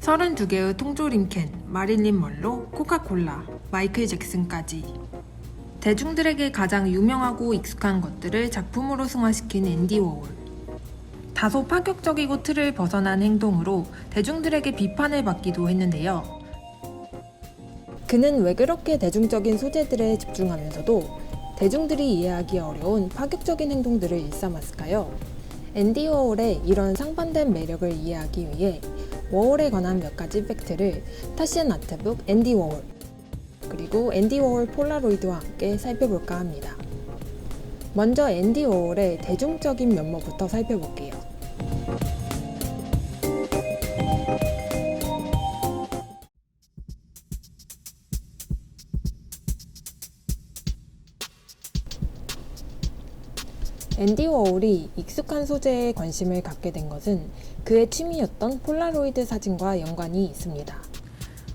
32개의 통조림 캔, 마릴린 먼로, 코카콜라, 마이클 잭슨까지 대중들에게 가장 유명하고 익숙한 것들을 작품으로 승화시킨 앤디 워홀. 다소 파격적이고 틀을 벗어난 행동으로 대중들에게 비판을 받기도 했는데요. 그는 왜 그렇게 대중적인 소재들에 집중하면서도 대중들이 이해하기 어려운 파격적인 행동들을 일삼았을까요? 앤디 워홀의 이런 상반된 매력을 이해하기 위해 워홀에 관한 몇 가지 팩트를 타시안 아트북 앤디 워홀 그리고 앤디 워홀 폴라로이드와 함께 살펴볼까 합니다. 먼저 앤디 워홀의 대중적인 면모부터 살펴볼게요. 앤디 워홀이 익숙한 소재에 관심을 갖게 된 것은 그의 취미였던 폴라로이드 사진과 연관이 있습니다.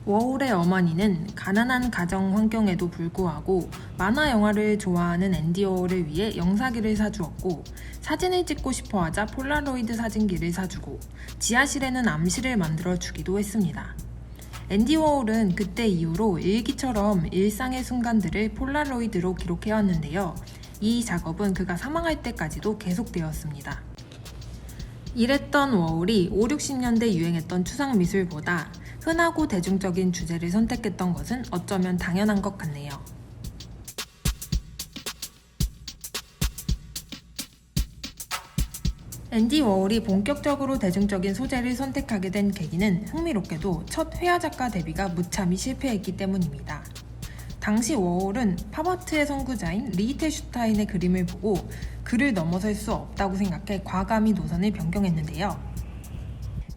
워홀의 어머니는 가난한 가정 환경에도 불구하고 만화 영화를 좋아하는 앤디 워홀을 위해 영사기를 사주었고, 사진을 찍고 싶어 하자 폴라로이드 사진기를 사주고, 지하실에는 암실을 만들어 주기도 했습니다. 앤디 워홀은 그때 이후로 일기처럼 일상의 순간들을 폴라로이드로 기록해왔는데요. 이 작업은 그가 사망할 때까지도 계속되었습니다. 이랬던 워홀이 5, 60년대 유행했던 추상미술보다 흔하고 대중적인 주제를 선택했던 것은 어쩌면 당연한 것 같네요. 앤디 워홀이 본격적으로 대중적인 소재를 선택하게 된 계기는 흥미롭게도 첫 회화 작가 데뷔가 무참히 실패했기 때문입니다. 당시 워홀은 팝아트의 선구자인 리히테 슈타인의 그림을 보고 그를 넘어설 수 없다고 생각해 과감히 노선을 변경했는데요.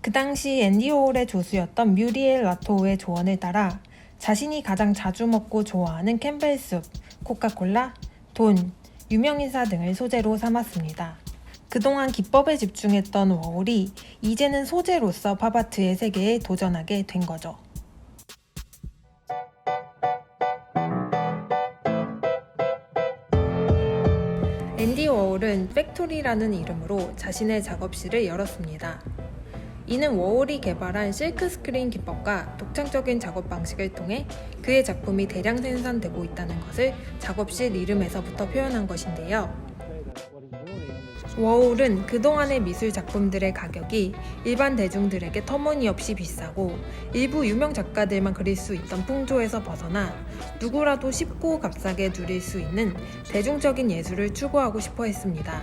그 당시 앤디 워홀의 조수였던 뮤리엘 라토우의 조언을 따라 자신이 가장 자주 먹고 좋아하는 캠벨숲, 코카콜라, 돈, 유명인사 등을 소재로 삼았습니다. 그동안 기법에 집중했던 워홀이 이제는 소재로서 팝아트의 세계에 도전하게 된 거죠. 앤디 워홀은 팩토리라는 이름으로 자신의 작업실을 열었습니다. 이는 워홀이 개발한 실크 스크린 기법과 독창적인 작업 방식을 통해 그의 작품이 대량 생산되고 있다는 것을 작업실 이름에서부터 표현한 것인데요. 워홀은 그동안의 미술 작품들의 가격이 일반 대중들에게 터무니없이 비싸고 일부 유명 작가들만 그릴 수 있던 풍조에서 벗어나 누구라도 쉽고 값싸게 누릴 수 있는 대중적인 예술을 추구하고 싶어 했습니다.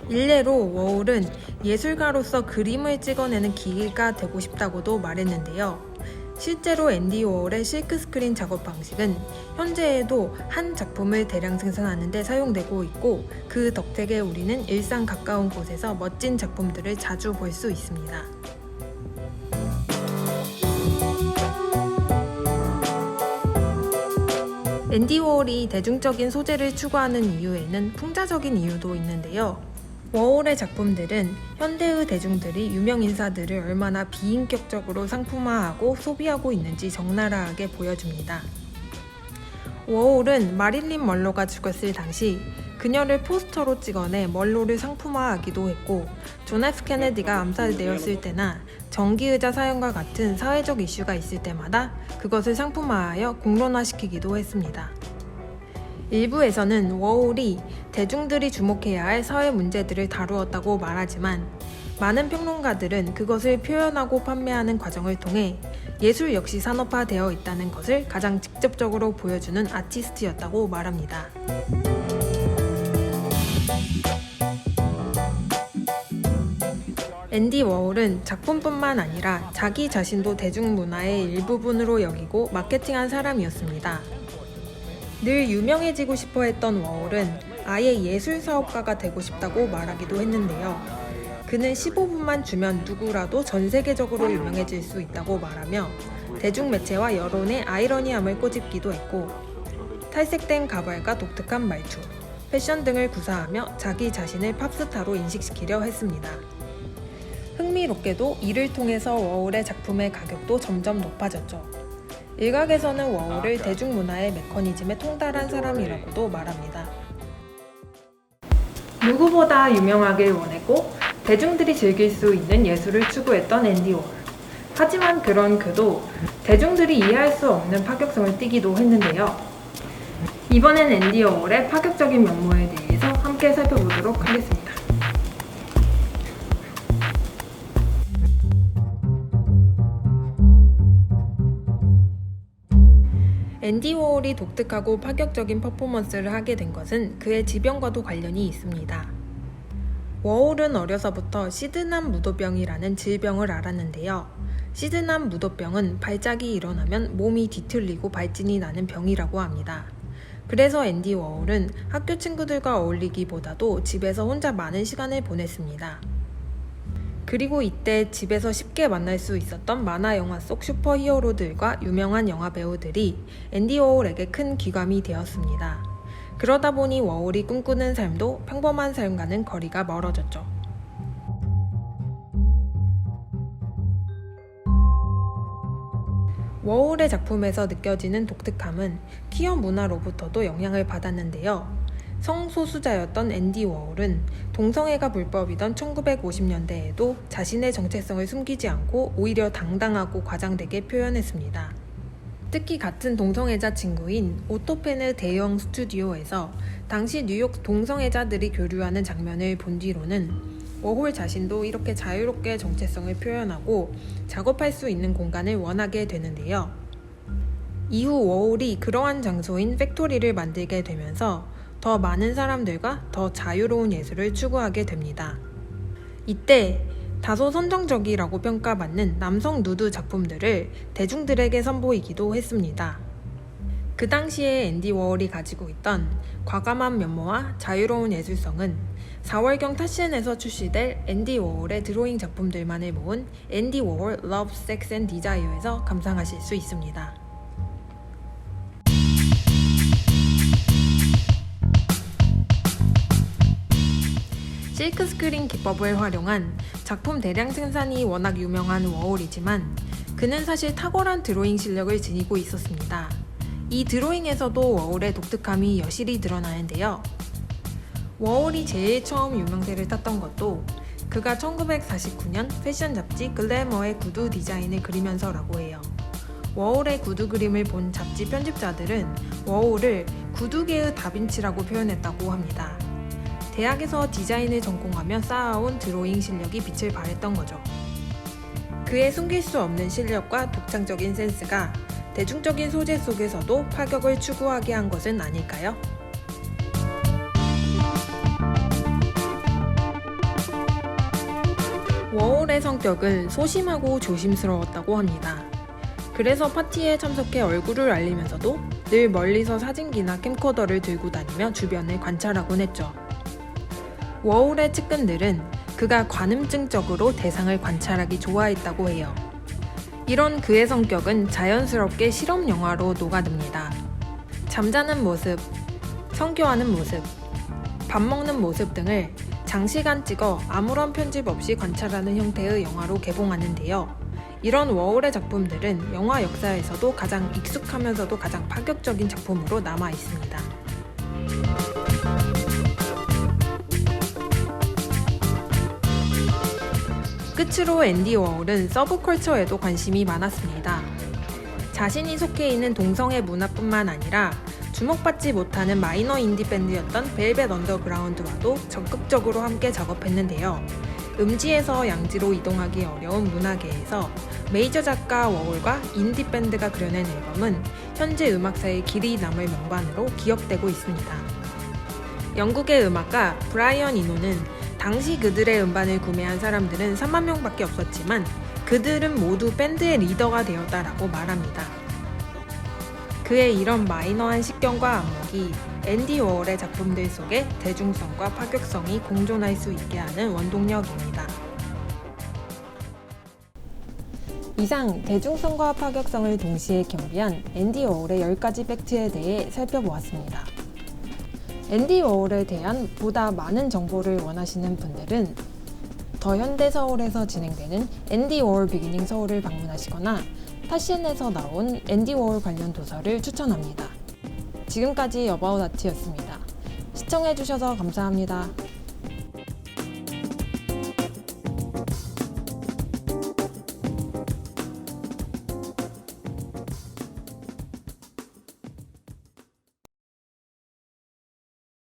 일례로 워홀은 예술가로서 그림을 찍어내는 기계가 되고 싶다고도 말했는데요. 실제로 앤디 워홀의 실크 스크린 작업 방식은 현재에도 한 작품을 대량 생산하는 데 사용되고 있고, 그 덕택에 우리는 일상 가까운 곳에서 멋진 작품들을 자주 볼 수 있습니다. 앤디 워홀이 대중적인 소재를 추구하는 이유에는 풍자적인 이유도 있는데요. 워홀의 작품들은 현대의 대중들이 유명 인사들을 얼마나 비인격적으로 상품화하고 소비하고 있는지 적나라하게 보여줍니다. 워홀은 마릴린 먼로가 죽었을 당시 그녀를 포스터로 찍어내 먼로를 상품화하기도 했고, 존 F 케네디가 암살되었을 때나 전기의자 사용과 같은 사회적 이슈가 있을 때마다 그것을 상품화하여 공론화시키기도 했습니다. 일부에서는 워홀이 대중들이 주목해야 할 사회 문제들을 다루었다고 말하지만, 많은 평론가들은 그것을 표현하고 판매하는 과정을 통해 예술 역시 산업화되어 있다는 것을 가장 직접적으로 보여주는 아티스트였다고 말합니다. 앤디 워홀은 작품뿐만 아니라 자기 자신도 대중문화의 일부분으로 여기고 마케팅한 사람이었습니다. 늘 유명해지고 싶어 했던 워홀은 아예 예술사업가가 되고 싶다고 말하기도 했는데요. 그는 15분만 주면 누구라도 전 세계적으로 유명해질 수 있다고 말하며 대중매체와 여론의 아이러니함을 꼬집기도 했고, 탈색된 가발과 독특한 말투, 패션 등을 구사하며 자기 자신을 팝스타로 인식시키려 했습니다. 흥미롭게도 이를 통해서 워홀의 작품의 가격도 점점 높아졌죠. 일각에서는 워홀을 대중문화의 메커니즘에 통달한 사람이라고도 말합니다. 누구보다 유명하길 원했고 대중들이 즐길 수 있는 예술을 추구했던 앤디 워홀. 하지만 그런 그도 대중들이 이해할 수 없는 파격성을 띠기도 했는데요. 이번엔 앤디 워홀의 파격적인 면모에 대해서 함께 살펴보도록 하겠습니다. 앤디 워홀이 독특하고 파격적인 퍼포먼스를 하게 된 것은 그의 지병과도 관련이 있습니다. 워홀은 어려서부터 시드남 무도병이라는 질병을 앓았는데요. 시드남 무도병은 발작이 일어나면 몸이 뒤틀리고 발진이 나는 병이라고 합니다. 그래서 앤디 워홀은 학교 친구들과 어울리기보다도 집에서 혼자 많은 시간을 보냈습니다. 그리고 이때 집에서 쉽게 만날 수 있었던 만화 영화 속 슈퍼히어로들과 유명한 영화 배우들이 앤디 워홀에게 큰 귀감이 되었습니다. 그러다 보니 워홀이 꿈꾸는 삶도 평범한 삶과는 거리가 멀어졌죠. 워홀의 작품에서 느껴지는 독특함은 퀴어 문화로부터도 영향을 받았는데요. 성소수자였던 앤디 워홀은 동성애가 불법이던 1950년대에도 자신의 정체성을 숨기지 않고 오히려 당당하고 과장되게 표현했습니다. 특히 같은 동성애자 친구인 오토펜의 대형 스튜디오에서 당시 뉴욕 동성애자들이 교류하는 장면을 본 뒤로는 워홀 자신도 이렇게 자유롭게 정체성을 표현하고 작업할 수 있는 공간을 원하게 되는데요. 이후 워홀이 그러한 장소인 팩토리를 만들게 되면서 더 많은 사람들과 더 자유로운 예술을 추구하게 됩니다. 이때 다소 선정적이라고 평가받는 남성 누드 작품들을 대중들에게 선보이기도 했습니다. 그 당시에 앤디 워홀이 가지고 있던 과감한 면모와 자유로운 예술성은 4월경 타시엔에서 출시될 앤디 워홀의 드로잉 작품들만을 모은 앤디 워홀 Love, Sex and Desire에서 감상하실 수 있습니다. 실크 스크린 기법을 활용한 작품 대량 생산이 워낙 유명한 워홀이지만 그는 사실 탁월한 드로잉 실력을 지니고 있었습니다. 이 드로잉에서도 워홀의 독특함이 여실히 드러나는데요. 워홀이 제일 처음 유명세를 탔던 것도 그가 1949년 패션 잡지 글래머의 구두 디자인을 그리면서라고 해요. 워홀의 구두 그림을 본 잡지 편집자들은 워홀을 구두계의 다빈치라고 표현했다고 합니다. 대학에서 디자인을 전공하며 쌓아온 드로잉 실력이 빛을 발했던 거죠. 그의 숨길 수 없는 실력과 독창적인 센스가 대중적인 소재 속에서도 파격을 추구하게 한 것은 아닐까요? 워홀의 성격은 소심하고 조심스러웠다고 합니다. 그래서 파티에 참석해 얼굴을 알리면서도 늘 멀리서 사진기나 캠코더를 들고 다니며 주변을 관찰하곤 했죠. 워홀의 측근들은 그가 관음증적으로 대상을 관찰하기 좋아했다고 해요. 이런 그의 성격은 자연스럽게 실험 영화로 녹아듭니다. 잠자는 모습, 성교하는 모습, 밥 먹는 모습 등을 장시간 찍어 아무런 편집 없이 관찰하는 형태의 영화로 개봉하는데요. 이런 워홀의 작품들은 영화 역사에서도 가장 익숙하면서도 가장 파격적인 작품으로 남아 있습니다. 끝으로 앤디 워홀은 서브컬처에도 관심이 많았습니다. 자신이 속해 있는 동성애 문화뿐만 아니라 주목받지 못하는 마이너 인디 밴드였던 벨벳 언더그라운드와도 적극적으로 함께 작업했는데요. 음지에서 양지로 이동하기 어려운 문화계에서 메이저 작가 워홀과 인디 밴드가 그려낸 앨범은 현재 음악사의 길이 남을 명반으로 기억되고 있습니다. 영국의 음악가 브라이언 이노는 당시 그들의 음반을 구매한 사람들은 3만 명밖에 없었지만 그들은 모두 밴드의 리더가 되었다라고 말합니다. 그의 이런 마이너한 식견과 안목이 앤디 워홀의 작품들 속에 대중성과 파격성이 공존할 수 있게 하는 원동력입니다. 이상 대중성과 파격성을 동시에 겸비한 앤디 워홀의 10가지 팩트에 대해 살펴보았습니다. 앤디 워홀에 대한 보다 많은 정보를 원하시는 분들은 더 현대 서울에서 진행되는 앤디 워홀 비기닝 서울을 방문하시거나 타시엔에서 나온 앤디 워홀 관련 도서를 추천합니다. 지금까지 어바웃 아트였습니다. 시청해주셔서 감사합니다.